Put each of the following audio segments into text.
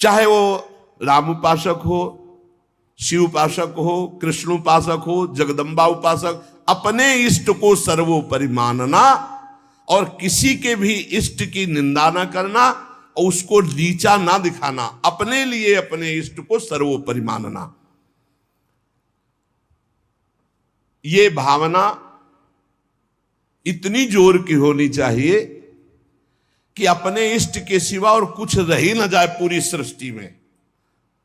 चाहे वो राम उपासक हो, शिव उपासक हो, कृष्ण उपासक हो, जगदम्बा उपासक, अपने इष्ट को सर्वोपरि मानना और किसी के भी इष्ट की निंदा न करना और उसको नीचा ना दिखाना, अपने लिए अपने इष्ट को सर्वोपरि मानना, ये भावना इतनी जोर की होनी चाहिए कि अपने इष्ट के सिवा और कुछ रह ही न जाए पूरी सृष्टि में।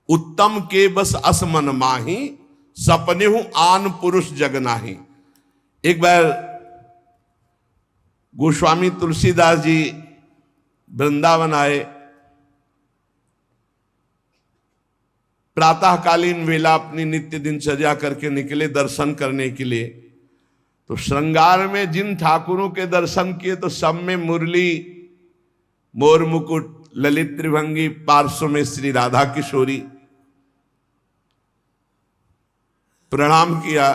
उत्तम के बस असमन माही, सपने हूं आन पुरुष जग नाही। एक बार गोस्वामी तुलसीदास जी वृंदावन आए, प्रातःकालीन वेला अपनी नित्य दिनचर्या करके निकले दर्शन करने के लिए। तो श्रृंगार में जिन ठाकुरों के दर्शन किए तो सब में मुरली, मोर मुकुट, ललित त्रिभंगी, पार्श्व में श्री राधा किशोरी। प्रणाम किया,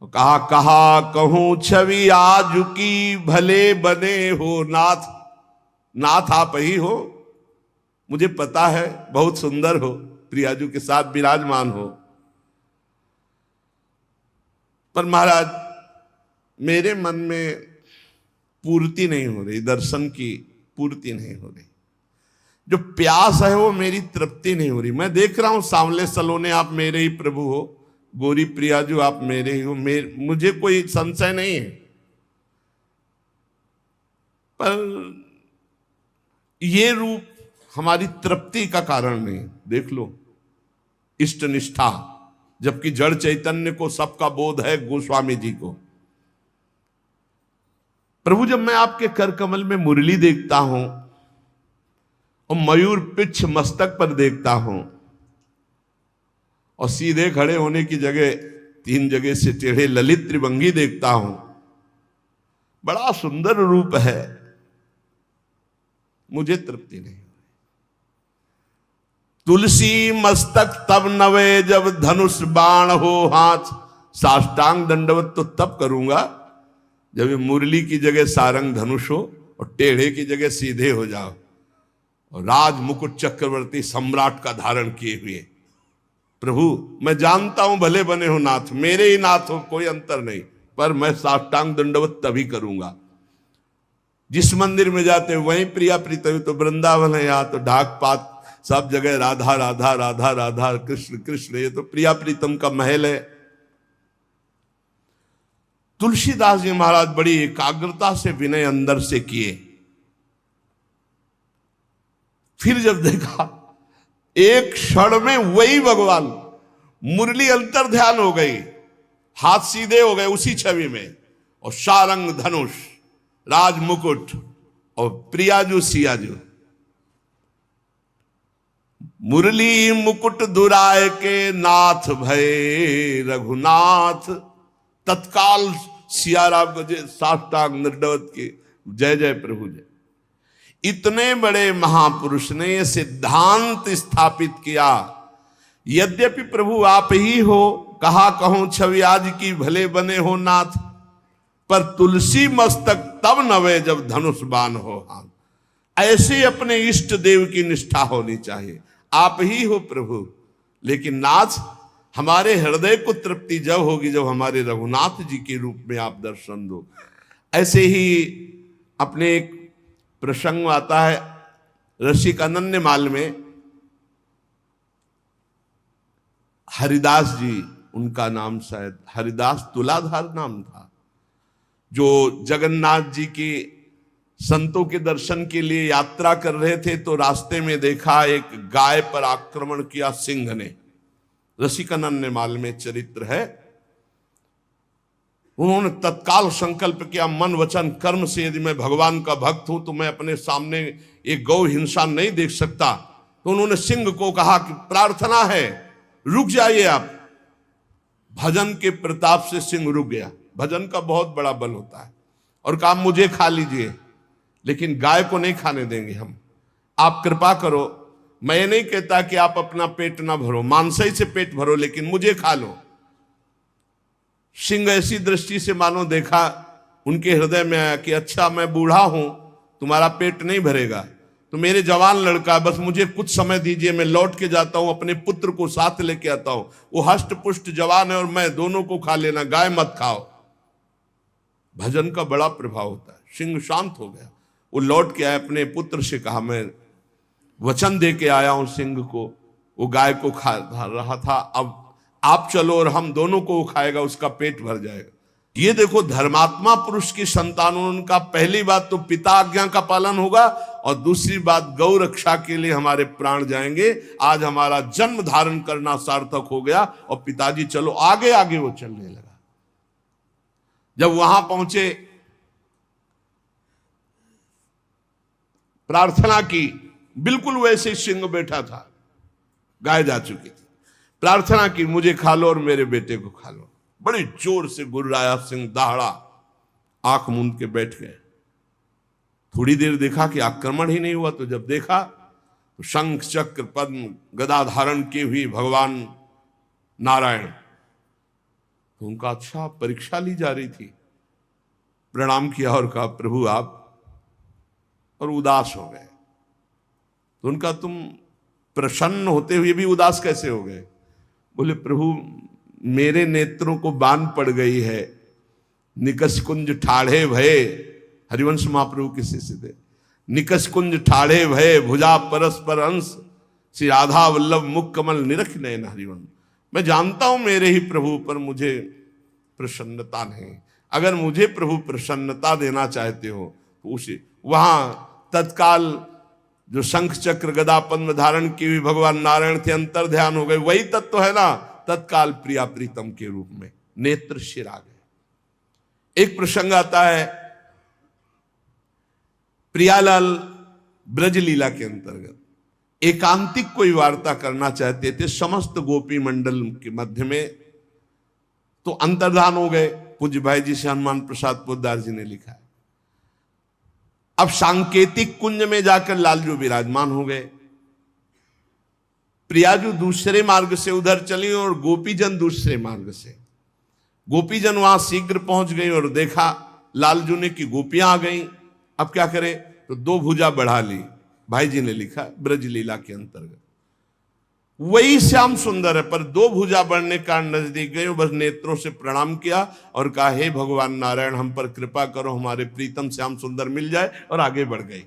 कहा कहा कहूं छवि आज की, भले बने हो नाथ। नाथ आप ही हो, मुझे पता है बहुत सुंदर हो, प्रियाजू के साथ विराजमान हो, पर महाराज मेरे मन में पूर्ति नहीं हो रही, दर्शन की पूर्ति नहीं हो रही, जो प्यास है वो मेरी तृप्ति नहीं हो रही। मैं देख रहा हूं सांवले सलोने आप मेरे ही प्रभु हो, गोरी प्रियाजू आप मेरे ही हो, मुझे कोई संशय नहीं है, पर ये रूप हमारी तृप्ति का कारण नहीं। देख लो इष्ट निष्ठा, जबकि जड़ चैतन्य को सबका बोध है, गोस्वामी जी को। प्रभु जब मैं आपके कर कमल में मुरली देखता हूं और मयूर पिच्छ मस्तक पर देखता हूं और सीधे खड़े होने की जगह 3 जगह से टेढ़े ललित त्रिभंगी देखता हूं, बड़ा सुंदर रूप है, मुझे तृप्ति नहीं। तुलसी मस्तक तब नवे जब धनुष बाण हो हाथ, साष्टांग दंडवत तो तब करूंगा जब ये मुरली की जगह सारंग धनुष हो और टेढ़े की जगह सीधे हो जाओ और राज मुकुट चक्रवर्ती सम्राट का धारण किए हुए। प्रभु मैं जानता हूं भले बने हो नाथ, मेरे ही नाथ हो, कोई अंतर नहीं, पर मैं साष्टांग दंडवत तभी करूंगा। जिस मंदिर में जाते वहीं प्रिया प्रीतम, तो वृंदावन है, यहाँ तो ढाक पात सब जगह राधा राधा राधा राधा, कृष्ण कृष्ण, ये तो प्रिया प्रीतम का महल है। तुलसीदास जी महाराज बड़ी एकाग्रता से विनय अंदर से किए, फिर जब देखा एक क्षण में वही भगवान, मुरली अंतर ध्यान हो गई, हाथ सीधे हो गए उसी छवि में, और सारंग धनुष, राज मुकुट और प्रियाजू सियाजू। मुरली मुकुट दुराय के नाथ भय रघुनाथ, तत्काल सियाराम को साष्टांग दंडवत के जय जय प्रभु जय। इतने बड़े महापुरुष ने यह सिद्धांत स्थापित किया, यद्यपि प्रभु आप ही हो, कहा कहूं छवि आज की, भले बने हो नाथ, पर तुलसी मस्तक तब नवे जब धनुष बाण हो हाथ। ऐसे अपने इष्ट देव की निष्ठा होनी चाहिए। आप ही हो प्रभु, लेकिन नाथ हमारे हृदय को तृप्ति जब होगी जब हमारे रघुनाथ जी के रूप में आप दर्शन दो। ऐसे ही अपने एक प्रसंग आता है रसिक अनन्यमाल में, हरिदास जी उनका नाम, शायद हरिदास तुलाधार नाम था, जो जगन्नाथ जी की संतों के दर्शन के लिए यात्रा कर रहे थे, तो रास्ते में देखा एक गाय पर आक्रमण किया सिंह ने। रसिकनन्यमाल में चरित्र है। उन्होंने तत्काल संकल्प किया, मन वचन कर्म से यदि मैं भगवान का भक्त हूं तो मैं अपने सामने एक गौ हिंसा नहीं देख सकता। तो उन्होंने सिंह को कहा कि प्रार्थना है रुक जाइए आप। भजन के प्रताप से सिंह रुक गया। भजन का बहुत बड़ा बल होता है। और कहा मुझे खा लीजिए, लेकिन गाय को नहीं खाने देंगे हम, आप कृपा करो। मैं ये नहीं कहता कि आप अपना पेट ना भरो, मांसाई से पेट भरो, लेकिन मुझे खा लो। सिंह ऐसी दृष्टि से मानो देखा, उनके हृदय में आया कि अच्छा मैं बूढ़ा हूं, तुम्हारा पेट नहीं भरेगा, तो मेरे जवान लड़का, बस मुझे कुछ समय दीजिए, मैं लौट के जाता हूं, अपने पुत्र को साथ लेके आता हूं, वो हष्ट पुष्ट जवान है और मैं, दोनों को खा लेना, गाय मत खाओ। भजन का बड़ा प्रभाव होता है। सिंह शांत हो गया, वो लौट के आया, अपने पुत्र से कहा मैं वचन दे के आया हूं सिंह को, वो गाय को खा रहा था, अब आप चलो और हम दोनों को वो खाएगा, उसका पेट भर जाएगा। ये देखो, धर्मात्मा पुरुष की संतान, उनका पहली बात तो पिता आज्ञा का पालन होगा, और दूसरी बात गौ रक्षा के लिए हमारे प्राण जाएंगे। आज हमारा जन्म धारण करना सार्थक हो गया, और पिताजी चलो आगे आगे वो चलने लगा। जब वहां पहुंचे, प्रार्थना की, बिल्कुल वैसे सिंह बैठा था, गाय जा चुकी थी, प्रार्थना की मुझे खा लो और मेरे बेटे को खा लो। बड़ी जोर से गुर्राया सिंह, दहाड़ा, आंख मूंद के बैठ गए। थोड़ी देर देखा कि आक्रमण ही नहीं हुआ, तो जब देखा तो शंख चक्र पद्म गदा धारण की हुई भगवान नारायण, तो उनका अच्छा परीक्षा ली जा रही थी। प्रणाम किया और कहा प्रभु आप, और उदास हो गए। तो उनका तुम प्रसन्न होते हुए भी उदास कैसे हो गए? बोले प्रभु मेरे नेत्रों को बान पड़ गई है, निकस कुंज ठाढ़े भये, हरिवंश महाप्रभु के शिष्य थे, निकस कुंज ठाढ़े भये भुजा परस्पर अंश, श्री राधा वल्लभ मुख कमल निरख नयन हरिवंश। मैं जानता हूं मेरे ही प्रभु पर मुझे प्रसन्नता नहीं, अगर मुझे प्रभु प्रसन्नता देना चाहते हो तो उसे, वहां तत्काल जो शंख चक्र गदा पद्म धारण की हुई भगवान नारायण थे, अंतर ध्यान हो गए, वही तत्व है ना, तत्काल प्रिया प्रीतम के रूप में नेत्र शिर आ गए। एक प्रसंग आता है प्रियालाल ब्रज लीला के अंतर्गत, एकांतिक कोई वार्ता करना चाहते थे समस्त गोपी मंडल के मध्य में, तो अंतर्धान हो गए। पूज्य भाई जी से हनुमान प्रसाद पोद्दार जी ने लिखा है। अब सांकेतिक कुंज में जाकर लालजू विराजमान हो गए, प्रियाजू दूसरे मार्ग से उधर चली और गोपीजन दूसरे मार्ग से। गोपीजन वहां शीघ्र पहुंच गई और देखा लालजू ने कि गोपियां आ गई। अब क्या करे, तो दो भुजा बढ़ा ली। भाई जी ने लिखा ब्रज लीला के अंतर्गत, वही श्याम सुंदर है, पर दो भुजा बढ़ने का नजदीक गए, बस नेत्रों से प्रणाम किया और कहा हे भगवान नारायण हम पर कृपा करो, हमारे प्रीतम श्याम सुंदर मिल जाए, और आगे बढ़ गई।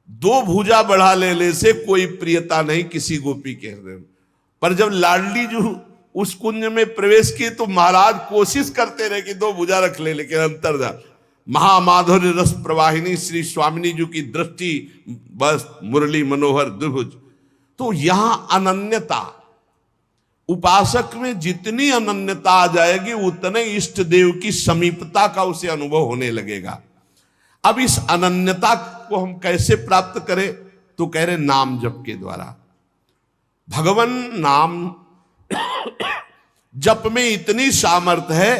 दो भुजा बढ़ा ले से कोई प्रियता नहीं किसी गोपी के हृदय में। पर जब लाडली जो उस कुंज में प्रवेश किए तो महाराज कोशिश करते रहे कि दो भुजा रख ले, लेकिन अंतर्धान महामाधुर्य रस प्रवाहिनी श्री स्वामिनी जी की दृष्टि, बस मुरली मनोहर द्विभुज। तो यहां अनन्यता, उपासक में जितनी अनन्यता आ जाएगी उतने इष्ट देव की समीपता का उसे अनुभव होने लगेगा। अब इस अनन्यता को हम कैसे प्राप्त करें, तो कह रहे नाम जप के द्वारा। भगवान नाम जप में इतनी सामर्थ्य है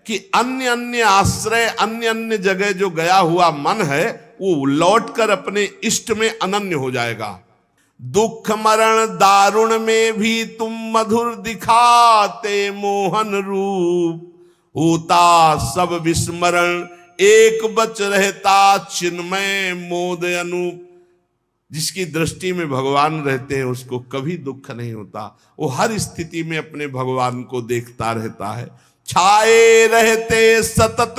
कि अन्य अन्य आश्रय, अन्य अन्य जगह जो गया हुआ मन है वो लौटकर अपने इष्ट में अनन्य हो जाएगा। दुख मरण दारुण में भी तुम मधुर दिखाते मोहन रूप, होता सब विस्मरण एक बच रहता चिन्मय मोद अनूप। जिसकी दृष्टि में भगवान रहते हैं उसको कभी दुख नहीं होता, वो हर स्थिति में अपने भगवान को देखता रहता है। छाए रहते सतत